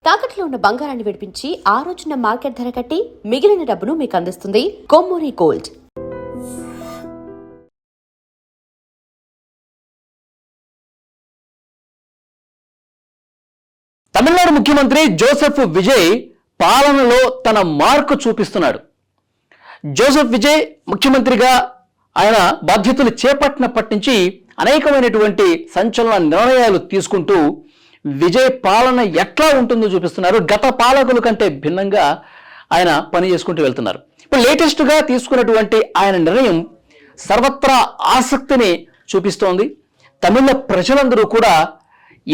తాకట్లో ఉన్న బంగారాన్ని విడిపించి ఆ రోజున మార్కెట్ ధర కట్టి మిగిలిన డబ్బును మీకు అందిస్తుంది కొమ్మూరి గోల్డ్. తమిళనాడు ముఖ్యమంత్రి జోసెఫ్ విజయ్ పాలనలో తన మార్కు చూపిస్తున్నాడు. జోసెఫ్ విజయ్ ముఖ్యమంత్రిగా ఆయన బాధ్యతలు చేపట్టినప్పటి నుంచి అనేకమైనటువంటి సంచలన నిర్ణయాలు తీసుకుంటూ విజయ్ పాలన ఎట్లా ఉంటుందో చూపిస్తున్నారు. గత పాలకుల కంటే భిన్నంగా ఆయన పని చేసుకుంటూ వెళ్తున్నారు. ఇప్పుడు లేటెస్ట్గా తీసుకున్నటువంటి ఆయన నిర్ణయం సర్వత్రా ఆసక్తిని చూపిస్తోంది. తమిళ ప్రజలందరూ కూడా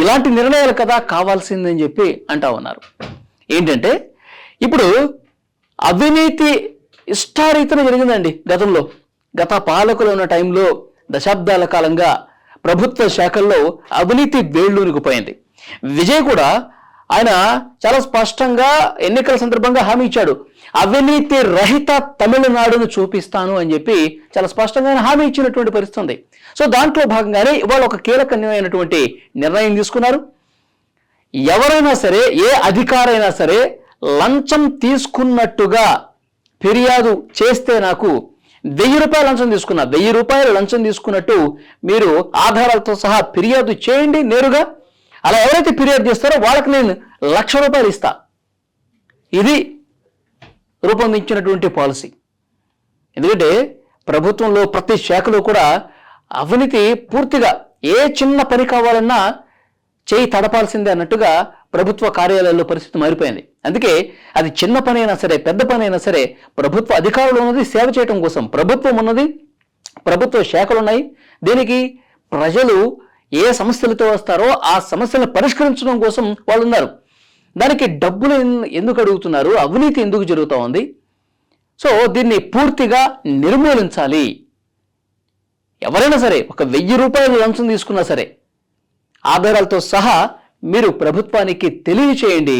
ఇలాంటి నిర్ణయాలు కదా కావాల్సిందని చెప్పి అంటా ఉన్నారు. ఏంటంటే ఇప్పుడు అవినీతి ఇష్టారీతన జరిగిందండి. గత పాలకులు ఉన్న టైంలో దశాబ్దాల కాలంగా ప్రభుత్వ శాఖల్లో అవినీతి వేళ్ళూనికిపోయింది. విజయ్ కూడా ఆయన చాలా స్పష్టంగా ఎన్నికల సందర్భంగా హామీ ఇచ్చాడు. అవినీతి రహిత తమిళనాడును చూపిస్తాను అని చెప్పి చాలా స్పష్టంగా హామీ ఇచ్చినటువంటి పరిస్థితి ఉంది. సో దాంట్లో భాగంగానే ఇవాళ ఒక కీలకమైనటువంటి నిర్ణయం తీసుకున్నారు. ఎవరైనా సరే, ఏ అధికారైనా సరే లంచం తీసుకున్నట్టుగా ఫిర్యాదు చేస్తే నాకు 1000 రూపాయలు లంచం తీసుకున్నా, 1000 రూపాయలు లంచం తీసుకున్నట్టు మీరు ఆధారాలతో సహా ఫిర్యాదు చేయండి నేరుగా. అలా ఎవరైతే ఫిర్యాదు చేస్తారో వాళ్ళకి నేను 1,00,000 రూపాయలు ఇస్తా. ఇది రూపొందించినటువంటి పాలసీ. ఎందుకంటే ప్రభుత్వంలో ప్రతి శాఖలో కూడా అవినీతి పూర్తిగా ఏ చిన్న పని కావాలన్నా చేయి తడపాల్సిందే అన్నట్టుగా ప్రభుత్వ కార్యాలయాల్లో పరిస్థితి మారిపోయింది. అందుకే అది చిన్న పని అయినా సరే, పెద్ద పని అయినా సరే, ప్రభుత్వ అధికారులు ఉన్నది సేవ చేయడం కోసం, ప్రభుత్వం ఉన్నది, ప్రభుత్వ శాఖలు ఉన్నాయి. దీనికి ప్రజలు ఏ సమస్యలతో వస్తారో ఆ సమస్యలను పరిష్కరించడం కోసం వాళ్ళు ఉన్నారు. దానికి డబ్బులు ఎందుకు అడుగుతున్నారు, అవినీతి ఎందుకు జరుగుతూ ఉంది? సో దీన్ని పూర్తిగా నిర్మూలించాలి. ఎవరైనా సరే ఒక 1000 రూపాయలు లంచం తీసుకున్నా సరే ఆధారాలతో సహా మీరు ప్రభుత్వానికి తెలియచేయండి.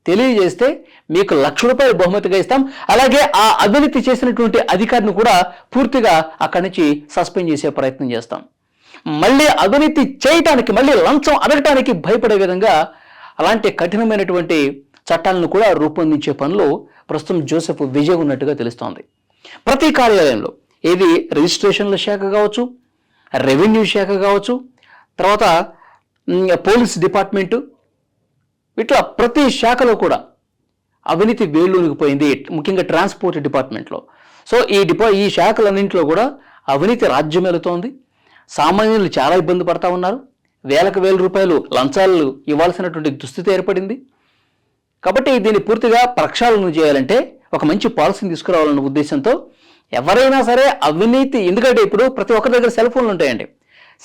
తెలియజేస్తే మీకు 1,00,000 రూపాయలు బహుమతిగా ఇస్తాం. అలాగే ఆ అవినీతి చేసినటువంటి అధికారిని కూడా పూర్తిగా అక్కడి నుంచి సస్పెండ్ చేసే ప్రయత్నం చేస్తాం. మళ్ళీ అవినీతి చేయటానికి, మళ్ళీ లంచం అడగటానికి భయపడే విధంగా అలాంటి కఠినమైనటువంటి చట్టాలను కూడా రూపొందించే పనిలో ప్రస్తుతం జోసెఫ్ విజయ్ ఉన్నట్టుగా తెలుస్తోంది. ప్రతి కార్యాలయంలో, ఏది రిజిస్ట్రేషన్ల శాఖ కావచ్చు, రెవెన్యూ శాఖ కావచ్చు, తర్వాత పోలీస్ డిపార్ట్మెంటు, ఇట్లా ప్రతి శాఖలో కూడా అవినీతి వేళ్ళూనికిపోయింది. ముఖ్యంగా ట్రాన్స్పోర్ట్ డిపార్ట్మెంట్లో. సో ఈ శాఖలన్నింటిలో కూడా అవినీతి రాజ్యం వెళుతోంది. సామాన్యులు చాలా ఇబ్బంది పడతా ఉన్నారు. వేలకు వేల రూపాయలు లంచాలు ఇవ్వాల్సినటువంటి దుస్థితి ఏర్పడింది. కాబట్టి దీన్ని పూర్తిగా ప్రక్షాళన చేయాలంటే ఒక మంచి పాలసీని తీసుకురావాలన్న ఉద్దేశంతో ఎవరైనా సరే అవినీతి, ఎందుకంటే ఇప్పుడు ప్రతి ఒక్కరి దగ్గర సెల్ ఫోన్లు ఉంటాయండి.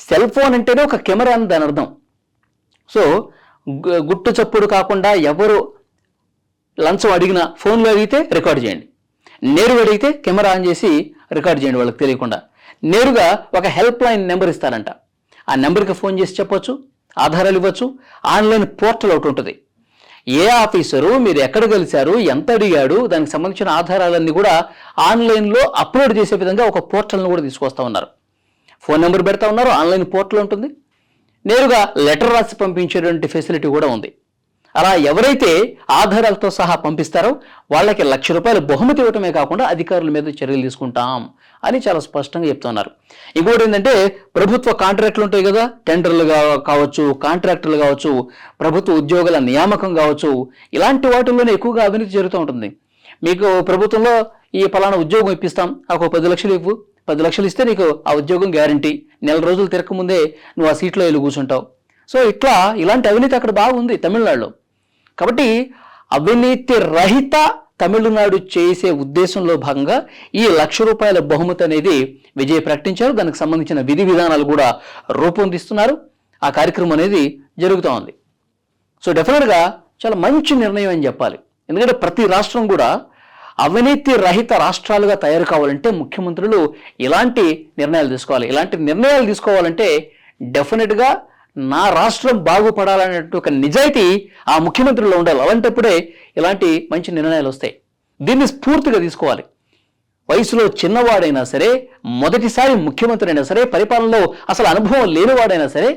సెల్ ఫోన్ అంటేనే ఒక కెమెరా అని దాని అర్థం. సో గుట్టు చప్పుడు కాకుండా ఎవరు లంచం అడిగినా ఫోన్లో అడిగితే రికార్డ్ చేయండి, నేరుగా అడిగితే కెమెరా ఆన్ చేసి రికార్డ్ చేయండి. వాళ్ళకి తెలియకుండా నేరుగా ఒక హెల్ప్ లైన్ నెంబర్ ఇస్తారంట. ఆ నెంబర్కి ఫోన్ చేసి చెప్పొచ్చు, ఆధారాలు ఇవ్వచ్చు. ఆన్లైన్ పోర్టల్ ఒకటి ఉంటుంది. ఏ ఆఫీసరు మీరు ఎక్కడ కలిశారు, ఎంత అడిగాడు, దానికి సంబంధించిన ఆధారాలన్నీ కూడా ఆన్లైన్లో అప్లోడ్ చేసే విధంగా ఒక పోర్టల్ను కూడా తీసుకొస్తా ఉన్నారు. ఫోన్ నెంబర్ పెడతా ఉన్నారు, ఆన్లైన్ పోర్టల్ ఉంటుంది, నేరుగా లెటర్ రాసి పంపించేటువంటి ఫెసిలిటీ కూడా ఉంది. అలా ఎవరైతే ఆధారాలతో సహా పంపిస్తారో వాళ్ళకి 1,00,000 రూపాయలు బహుమతి ఇవ్వటమే కాకుండా అధికారుల మీద చర్యలు తీసుకుంటాం అని చాలా స్పష్టంగా చెప్తున్నారు. ఇంకోటి ఏంటంటే ప్రభుత్వ కాంట్రాక్టులు ఉంటాయి కదా, టెండర్లు కావచ్చు, కాంట్రాక్టర్లు కావచ్చు, ప్రభుత్వ ఉద్యోగుల నియామకం కావచ్చు, ఇలాంటి వాటిల్లోనే ఎక్కువగా అవినీతి జరుగుతూ ఉంటుంది. మీకు ప్రభుత్వంలో ఈ ఫలానా ఉద్యోగం ఇప్పిస్తాం, ఒక 10 లక్షలు ఇవ్వు, 10 లక్షలు ఇస్తే నీకు ఆ ఉద్యోగం గ్యారంటీ, నెల రోజులు తిరగకముందే నువ్వు ఆ సీట్లో వెళ్ళి కూర్చుంటావు. సో ఇలాంటి అవినీతి అక్కడ బాగుంది తమిళనాడులో. కాబట్టి అవినీతి రహిత తమిళనాడు చేసే ఉద్దేశంలో భాగంగా ఈ 1,00,000 రూపాయల బహుమతి అనేది విజయ్ ప్రకటించారు. దానికి సంబంధించిన విధి విధానాలు కూడా రూపొందిస్తున్నారు. ఆ కార్యక్రమం అనేది జరుగుతూ ఉంది. సో డెఫినెట్గా చాలా మంచి నిర్ణయం అని చెప్పాలి. ఎందుకంటే ప్రతి రాష్ట్రం కూడా అవినీతి రహిత రాష్ట్రాలుగా తయారు కావాలంటే ముఖ్యమంత్రులు ఇలాంటి నిర్ణయాలు తీసుకోవాలి. ఇలాంటి నిర్ణయాలు తీసుకోవాలంటే డెఫినెట్గా నా రాష్ట్రం బాగుపడాలనేటువంటి ఒక నిజాయితీ ఆ ముఖ్యమంత్రిలో ఉండాలి. అలాంటప్పుడే ఇలాంటి మంచి నిర్ణయాలు వస్తాయి. దీన్ని స్ఫూర్తిగా తీసుకోవాలి. వయసులో చిన్నవాడైనా సరే, మొదటిసారి ముఖ్యమంత్రి అయినా సరే, పరిపాలనలో అసలు అనుభవం లేనివాడైనా సరే,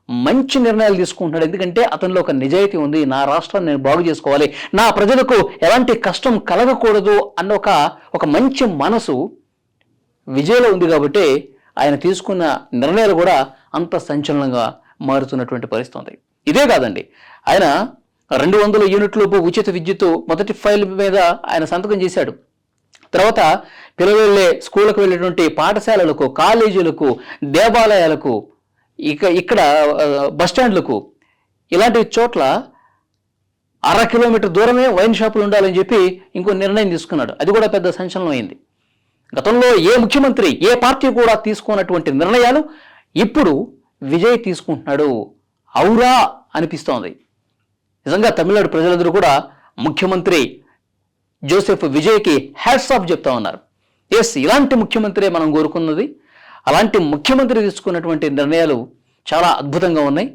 మంచి నిర్ణయాలు తీసుకుంటున్నాడు. ఎందుకంటే అతనిలో ఒక నిజాయితీ ఉంది. నా రాష్ట్రాన్ని నేను బాగు చేసుకోవాలి, నా ప్రజలకు ఎలాంటి కష్టం కలగకూడదు అన్న ఒక మంచి మనసు విజయ్లో ఉంది. కాబట్టి ఆయన తీసుకున్న నిర్ణయాలు కూడా అంత సంచలనంగా మారుతున్నటువంటి పరిస్థితి ఉంది. ఇదే కాదండి, ఆయన 200 యూనిట్లలోపు ఉచిత విద్యుత్ మొదటి ఫైల్ మీద ఆయన సంతకం చేశాడు. తర్వాత పిల్లలు వెళ్ళే స్కూళ్ళకు వెళ్ళేటువంటి పాఠశాలలకు, కాలేజీలకు, దేవాలయాలకు, ఇక్కడ బస్టాండ్లకు, ఇలాంటి చోట్ల 1/2 కిలోమీటర్ దూరమే వైన్ షాపులు ఉండాలని చెప్పి ఇంకో నిర్ణయం తీసుకున్నాడు. అది కూడా పెద్ద సంచలనం అయింది. గతంలో ఏ ముఖ్యమంత్రి, ఏ పార్టీ కూడా తీసుకున్నటువంటి నిర్ణయాలు ఇప్పుడు విజయ్ తీసుకుంటున్నాడు. ఔరా అనిపిస్తోంది. నిజంగా తమిళనాడు ప్రజలందరూ కూడా ముఖ్యమంత్రి జోసెఫ్ విజయ్కి హ్యాట్స్ ఆఫ్ చెప్తా ఉన్నారు. ఎస్, ఇలాంటి ముఖ్యమంత్రి మనం కోరుకున్నది. అలాంటి ముఖ్యమంత్రి తీసుకున్నటువంటి నిర్ణయాలు చాలా అద్భుతంగా ఉన్నాయి.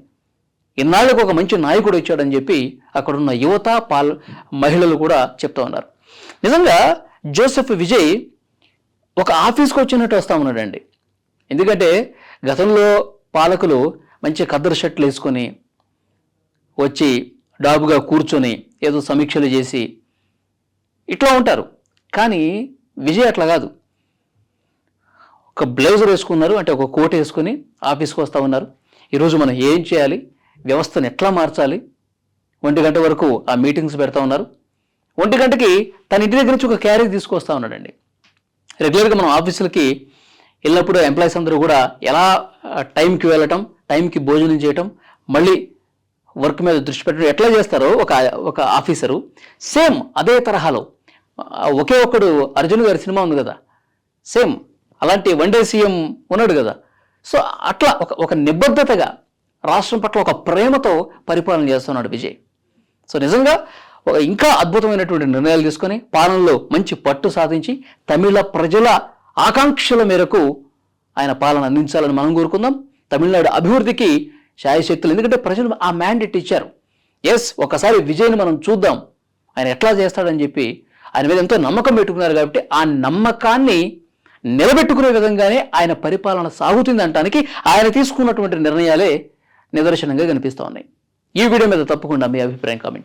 ఇన్నాళ్ళకు ఒక మంచి నాయకుడు వచ్చాడని చెప్పి అక్కడున్న యువత, మహిళలు కూడా చెప్తా ఉన్నారు. నిజంగా జోసెఫ్ విజయ్ ఒక ఆఫీస్కి వచ్చినట్టు వస్తూ ఉన్నాడండి. ఎందుకంటే గతంలో పాలకులు మంచి ఖద్దరు షర్ట్లు వేసుకొని వచ్చి డాబుగా కూర్చొని ఏదో సమీక్షలు చేసి ఇట్లా ఉంటారు. కానీ విజయ్ అట్లా కాదు. ఒక బ్లౌజర్ వేసుకున్నారు, అంటే ఒక కోట్ వేసుకొని ఆఫీస్కి వస్తూ ఉన్నారు. ఈరోజు మనం ఏం చేయాలి, వ్యవస్థను ఎట్లా మార్చాలి, 1 గంట వరకు ఆ మీటింగ్స్ పెడతా ఉన్నారు. 1 గంటకి తన ఇంటి దగ్గర నుంచి ఒక క్యారేజ్ తీసుకొస్తా ఉన్నాడండి. రెగ్యులర్గా మనం ఆఫీసులకి వెళ్ళినప్పుడు ఎంప్లాయీస్ అందరూ కూడా ఎలా టైంకి వెళ్ళటం, టైంకి భోజనం చేయటం, మళ్ళీ వర్క్ మీద దృష్టి పెట్టడం ఎట్లా చేస్తారో ఒక ఆఫీసరు, సేమ్ అదే తరహాలో ఒకే ఒక్కడు అర్జున్ గారి సినిమా ఉంది కదా, సేమ్ అలాంటి వన్ డే సీఎం ఉన్నాడు కదా. సో అట్లా ఒక నిబద్ధతగా రాష్ట్రం పట్ల ఒక ప్రేమతో పరిపాలన చేస్తున్నాడు విజయ్. సో నిజంగా ఇంకా అద్భుతమైనటువంటి నిర్ణయాలు తీసుకొని పాలనలో మంచి పట్టు సాధించి తమిళ ప్రజల ఆకాంక్షల మేరకు ఆయన పాలన అందించాలని మనం కోరుకుందాం. తమిళనాడు అభివృద్ధికి శాయశక్తులు, ఎందుకంటే ప్రజలు ఆ మ్యాండేట్ ఇచ్చారు. ఎస్, ఒకసారి విజయ్ని మనం చూద్దాం ఆయన ఎట్లా చేస్తాడని చెప్పి ఆయన మీద ఎంతో నమ్మకం పెట్టుకున్నారు. కాబట్టి ఆ నమ్మకాన్ని నిలబెట్టుకునే విధంగానే ఆయన పరిపాలన సాగుతుంది అనడానికి ఆయన తీసుకున్నటువంటి నిర్ణయాలే నిదర్శనంగా కనిపిస్తూ ఉన్నాయి. ఈ వీడియో మీద తప్పకుండా మీ అభిప్రాయం కామెంట్